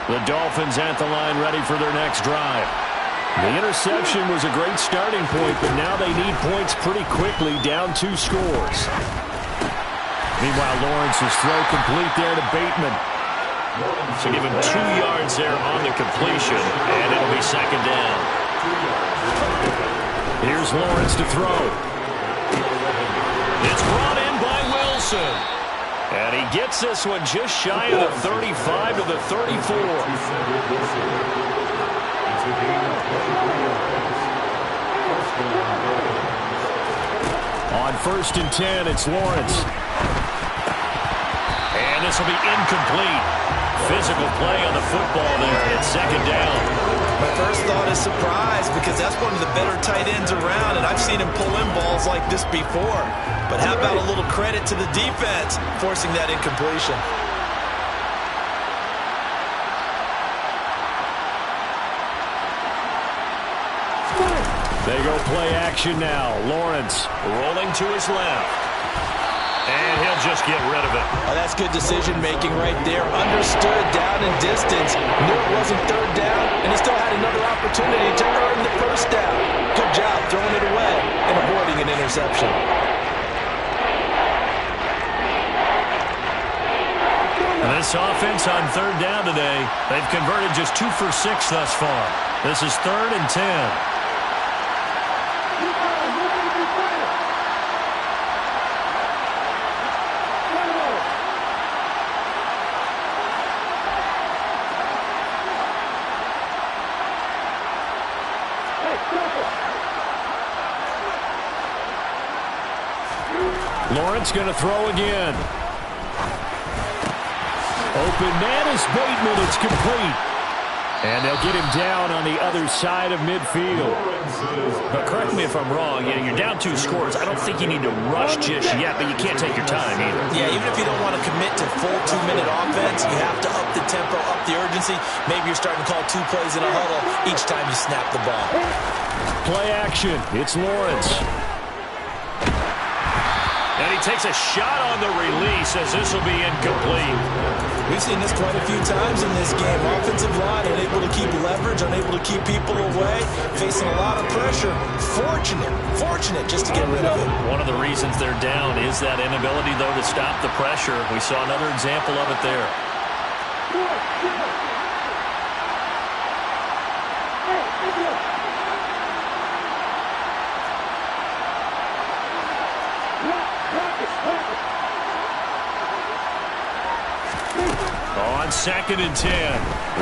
[SPEAKER 2] The Dolphins at the line ready for their next drive. The interception was a great starting point, but now they need points pretty quickly, down 2 scores. Meanwhile, Lawrence's throw complete there to Bateman. So give him 2 yards there on the completion, and it'll be 2nd down. Here's Lawrence to throw. It's brought in by Wilson. And he gets this one just shy of the 35 to the 34. On 1st and 10, it's Lawrence. And this will be incomplete. Physical play on the football there at 2nd down.
[SPEAKER 4] My first thought is surprise because that's one of the better tight ends around, and I've seen him pull in balls like this before. But how about a little credit to the defense forcing that incompletion?
[SPEAKER 2] They go play action now. Lawrence rolling to his left. And he'll just get rid of it.
[SPEAKER 4] Oh, that's good decision-making right there. Understood down and distance. Knew it wasn't 3rd down, and he still had another opportunity to earn the 1st down. Good job throwing it away and avoiding an interception.
[SPEAKER 2] And this offense on 3rd down today, they've converted just 2 for 6 thus far. This is 3rd and 10. Lawrence going to throw again. Open man is Bateman. It's complete. And they'll get him down on the other side of midfield.
[SPEAKER 3] But correct me if I'm wrong. You're down 2 scores. I don't think you need to rush just yet, but you can't take your time either.
[SPEAKER 4] Yeah, even if you don't want to commit to full 2-minute offense, you have to up the tempo, up the urgency. Maybe you're starting to call 2 plays in a huddle each time you snap the ball.
[SPEAKER 2] Play action. It's Lawrence.
[SPEAKER 3] And he takes a shot on the release as this will be incomplete.
[SPEAKER 4] We've seen this quite a few times in this game. Offensive line unable to keep leverage, unable to keep people away, facing a lot of pressure. Fortunate just to get rid of it.
[SPEAKER 3] One of the reasons they're down is that inability, though, to stop the pressure. We saw another example of it there.
[SPEAKER 2] On 2nd and 10,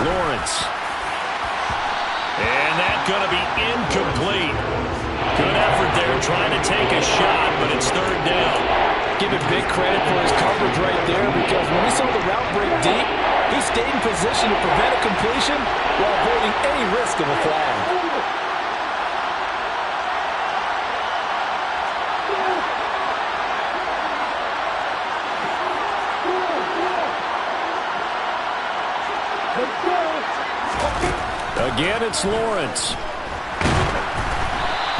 [SPEAKER 2] Lawrence. And that's going to be incomplete. Good effort there trying to take a shot, but it's 3rd down.
[SPEAKER 4] Give it big credit for his coverage right there, because when we saw the route break deep, he stayed in position to prevent a completion while avoiding any risk of a flag.
[SPEAKER 2] Again, it's Lawrence.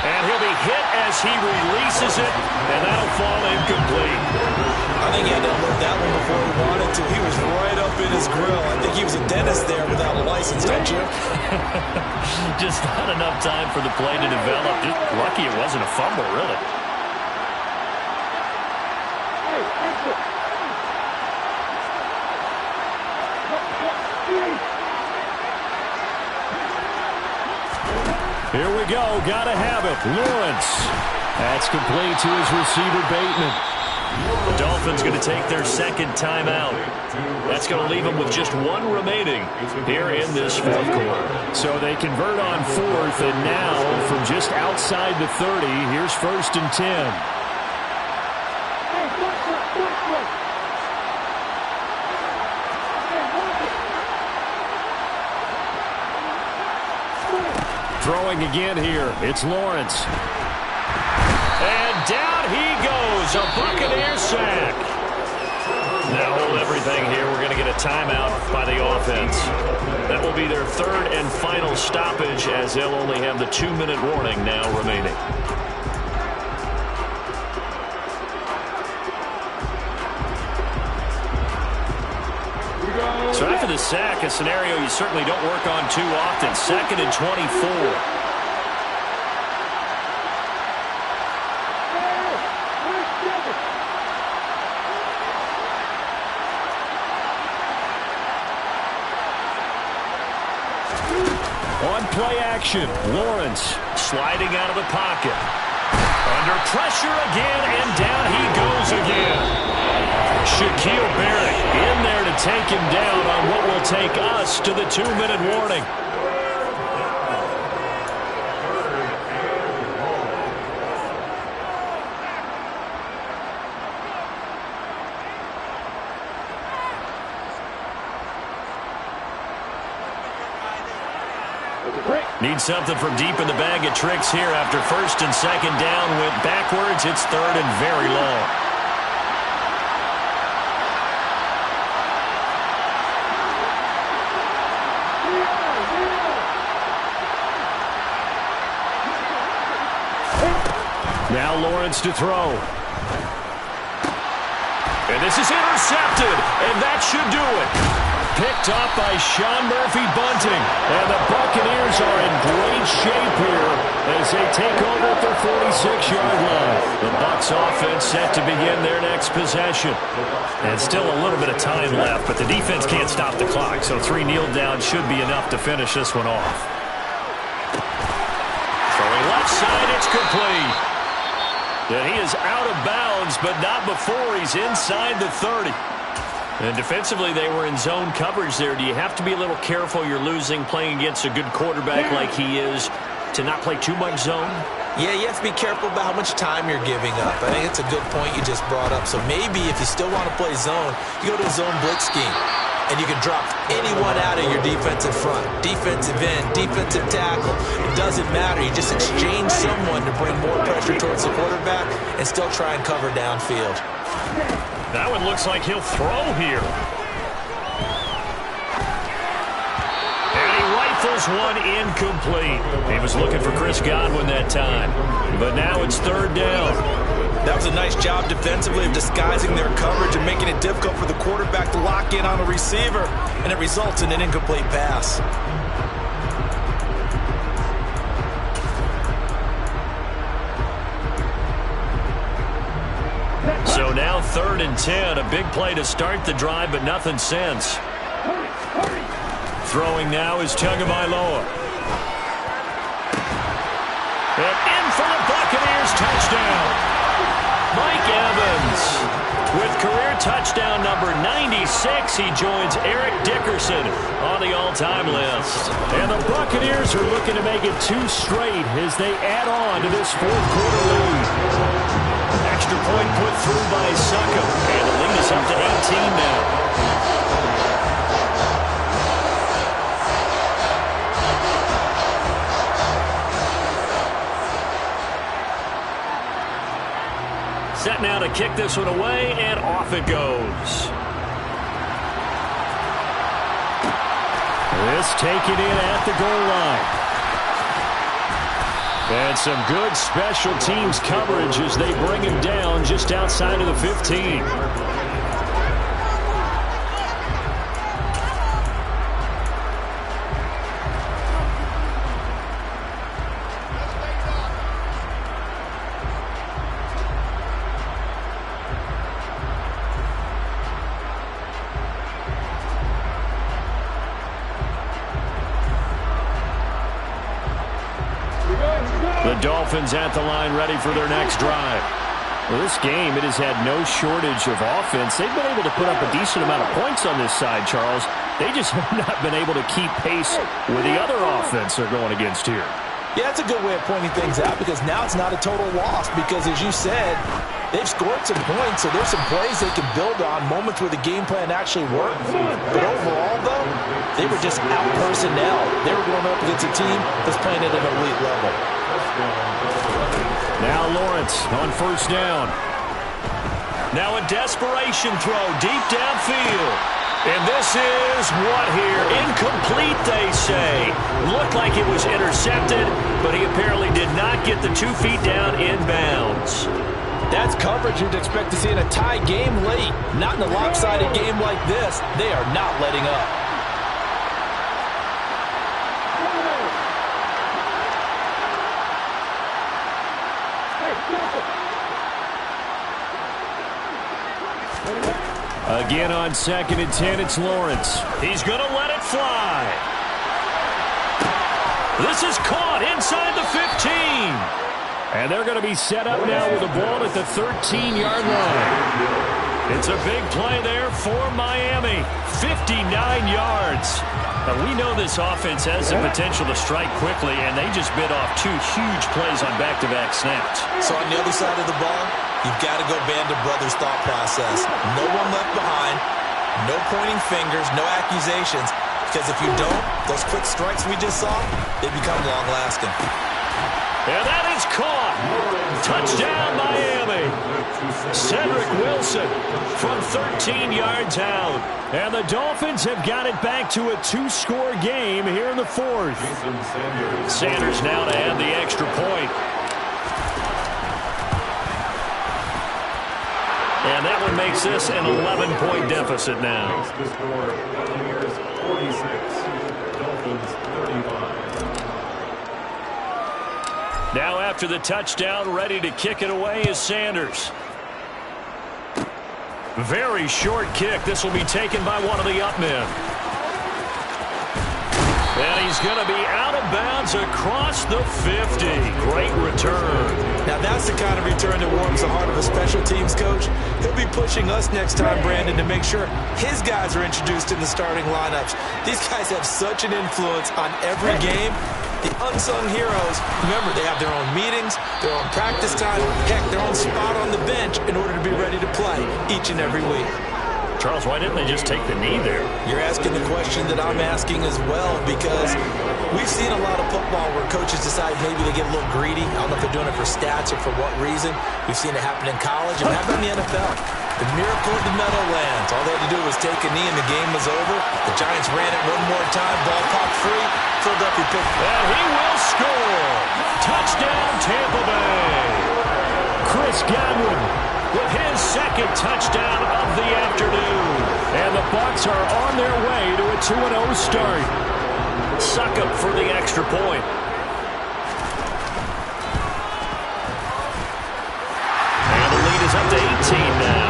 [SPEAKER 2] And he'll be hit as he releases it, and that'll fall incomplete.
[SPEAKER 4] I think he had to unload that one before he wanted to. He was right up in his grill. I think he was a dentist there without a license, don't you?
[SPEAKER 3] Just not enough time for the play to develop. Just lucky it wasn't a fumble, really.
[SPEAKER 2] Here we go. Got to have it. Lawrence. That's complete to his receiver, Bateman.
[SPEAKER 3] The Dolphins going to take their 2nd timeout. That's going to leave them with just 1 remaining here in this 4th quarter.
[SPEAKER 2] So they convert on 4th, and now from just outside the 30, here's 1st and 10. Throwing again here. It's Lawrence.
[SPEAKER 3] And down he goes. A Buccaneer sack. Now hold everything here. We're going to get a timeout by the offense. That will be their 3rd and final stoppage, as they'll only have the 2-minute warning now remaining. So after the sack, a scenario you certainly don't work on too often. 2nd and 24.
[SPEAKER 2] On play action, Lawrence
[SPEAKER 3] Sliding out of the pocket. Under pressure again, and down he goes again. Shaquille Barrett in there to take him down on what will take us to the 2-minute warning. Need something from deep in the bag of tricks here after 1st and 2nd down. Went backwards. It's 3rd and very long.
[SPEAKER 2] Now Lawrence to throw. And this is intercepted, and that should do it. Picked off by Sean Murphy-Bunting. And the Buccaneers are in great shape here as they take over at their 46-yard line. The Bucs offense set to begin their next possession.
[SPEAKER 3] And still a little bit of time left, but the defense can't stop the clock, so 3 kneel downs should be enough to finish this one off.
[SPEAKER 2] Throwing left side, it's complete. And he is out of bounds, but not before he's inside the 30.
[SPEAKER 3] And defensively, they were in zone coverage there. Do you have to be a little careful? You're losing playing against a good quarterback like he is.
[SPEAKER 2] to not play too much zone?
[SPEAKER 4] Yeah, you have to be careful about how much time you're giving up. I think it's a good point you just brought up. So maybe if you still want to play zone, you go to a zone blitz scheme. And you can drop anyone out of your defensive front. Defensive end, defensive tackle. It doesn't matter. You just exchange someone to bring more pressure towards the quarterback and still try and cover downfield.
[SPEAKER 2] That one looks like he'll throw here. And he rifles one incomplete. He was looking for Chris Godwin that time. But now it's third down.
[SPEAKER 4] That was a nice job defensively of disguising their coverage and making it difficult for the quarterback to lock in on a receiver, and it results in an incomplete pass.
[SPEAKER 2] So now 3rd and 10, a big play to start the drive, but nothing since. Throwing now is Tagovailoa. And in for the Buccaneers, touchdown. Mike Evans with career touchdown number 96. He joins Eric Dickerson on the all-time list. And the Buccaneers are looking to make it 2 straight as they add on to this 4th quarter lead. Extra point put through by Succop, and the lead is up to 18 now. Set now to kick this one away, and off it goes. This taken in at the goal line. And some good special teams coverage as they bring him down just outside of the 15. The Dolphins at the line ready for their next drive. Well, this game, it has had no shortage of offense. They've been able to put up a decent amount of points on this side, Charles. They just have not been able to keep pace with the other offense they're going against here.
[SPEAKER 4] Yeah, that's a good way of pointing things out because now it's not a total loss because, as you said, they've scored some points, so there's some plays they can build on, moments where the game plan actually worked. But overall, though, they were just out-personnel. They were going up against a team that's playing at an elite level.
[SPEAKER 2] Now Lawrence on 1st down. Now a desperation throw deep downfield. And this is what here? Incomplete, they say. Looked like it was intercepted, but he apparently did not get the 2 feet down in bounds.
[SPEAKER 4] That's coverage you'd expect to see in a tie game late. Not in a lopsided game like this. They are not letting up.
[SPEAKER 2] Again on 2nd and 10, it's Lawrence. He's going to let it fly. This is caught inside the 15. And they're going to be set up now with the ball at the 13-yard line. It's a big play there for Miami. 59 yards. Now, we know this offense has the potential to strike quickly, and they just bit off 2 huge plays on back-to-back snaps.
[SPEAKER 4] So on the other side of the ball, you've got to go band of brothers thought process. No one left behind, no pointing fingers, no accusations. Because if you don't, those quick strikes we just saw, they become long-lasting.
[SPEAKER 2] And that is caught. Touchdown, Miami. Cedric Wilson from 13 yards out. And the Dolphins have got it back to a 2-score game here in the 4th. Sanders now to add the extra point. And that one makes this an 11-point deficit now.
[SPEAKER 6] The score, Buccaneers 46, Dolphins 35.
[SPEAKER 2] Now after the touchdown, ready to kick it away is Sanders. Very short kick. This will be taken by one of the up men. And he's going to be out of bounds across the 50. Great return.
[SPEAKER 4] Now that's the kind of return that warms the heart of a special teams coach. He'll be pushing us next time, Brandon, to make sure his guys are introduced in the starting lineups. These guys have such an influence on every game. The unsung heroes, remember, they have their own meetings, their own practice time, heck, their own spot on the bench in order to be ready to play each and every week.
[SPEAKER 2] Charles, why didn't they just take the knee there?
[SPEAKER 4] You're asking the question that I'm asking as well, because we've seen a lot of football where coaches decide maybe they get a little greedy. I don't know if they're doing it for stats or for what reason. We've seen it happen in college and happen in the NFL. The miracle of the Meadowlands. All they had to do was take a knee and the game was over. The Giants ran it one more time. Ball popped free. Philadelphia picked it.
[SPEAKER 2] And he will score. Touchdown, Tampa Bay. Chris Godwin with his second touchdown of the afternoon. And the Bucs are on their way to a 2-0 start. Suck up for the extra point. And the lead is up to 18 now.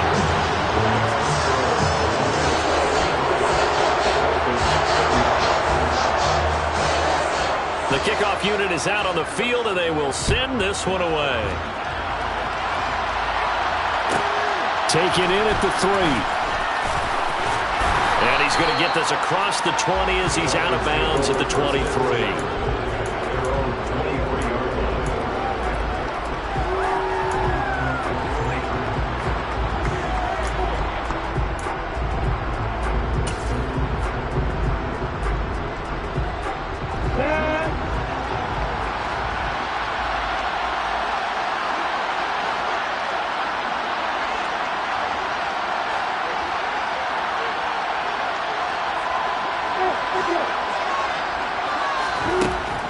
[SPEAKER 2] The kickoff unit is out on the field, and they will send this one away. Taken in at the 3. And he's going to get this across the 20 as he's out of bounds at the 23.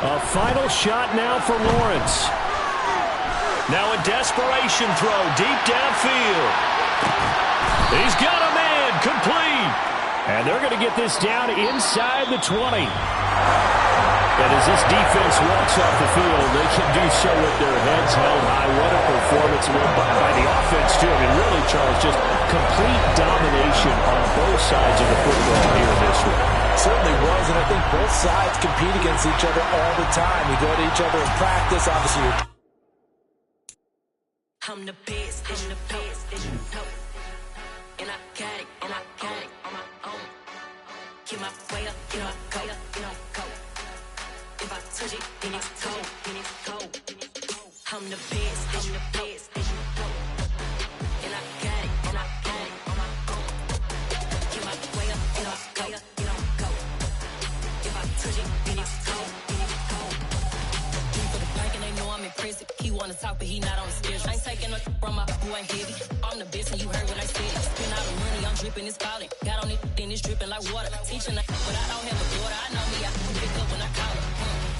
[SPEAKER 2] A final shot now for Lawrence. Now a desperation throw deep downfield. He's got a man, complete. And they're going to get this down inside the 20. And as this defense walks off the field, they can do so with their heads held high. What a performance by the offense, too. I mean, really, Charles, just complete domination on both sides of the football here in this one.
[SPEAKER 4] Certainly was, and I think both sides compete against each other all the time. You go to each other in practice, obviously.
[SPEAKER 7] I'm the best, and you know. And I got it, on my own. Get my way up, go. If I touch it, then it's cold. I'm the best, and you know. And I got it, on my own. Get my way up, go. If I touch it, then it's cold. For the bank and they know I'm impressive. He wanna talk, but he not on the schedule. I ain't taking no from my boy heavy. I'm the best, and you heard what I said. Spend all the money, I'm dripping, it's falling. Got on it, then it's dripping like water. Teaching, but I don't have a daughter. I know me, I can pick up when I call her.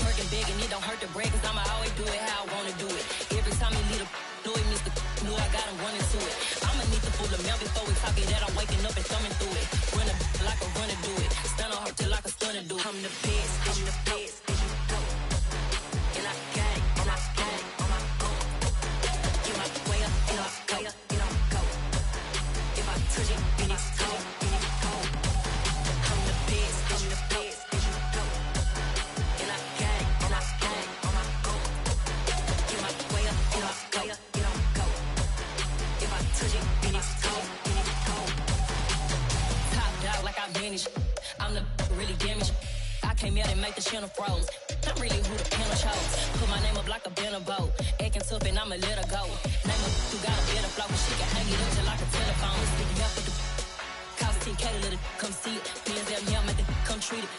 [SPEAKER 7] Working big, and it don't hurt to break, cause I'ma always do it how I wanna do it. Every time he lead a know it, Mr. Know I got him running to it. I'ma need to pull the mail before we talk it that I'm waking up and thumbing through it. Run a like a runner do it. Stun on her till like a stunner do it. I'm the best, and you know. And I got it, on my own. Get my way up, go. If I touch it, then it's cold. I'm the best, and you know. And I got it, on my own. Get my way up, go. If I touch it, then it's cold. Top dog like I vanished. I'm the really damaged. I came out and make the channel froze. I'm really who the panel chose. Put my name up like a banner boat. Acting tough and I'ma let her go. Name her who got a better flow. She can hang it up just like a telephone. Stick me up with the cost 10K to let it come see it. Hands down here, make it come treat it.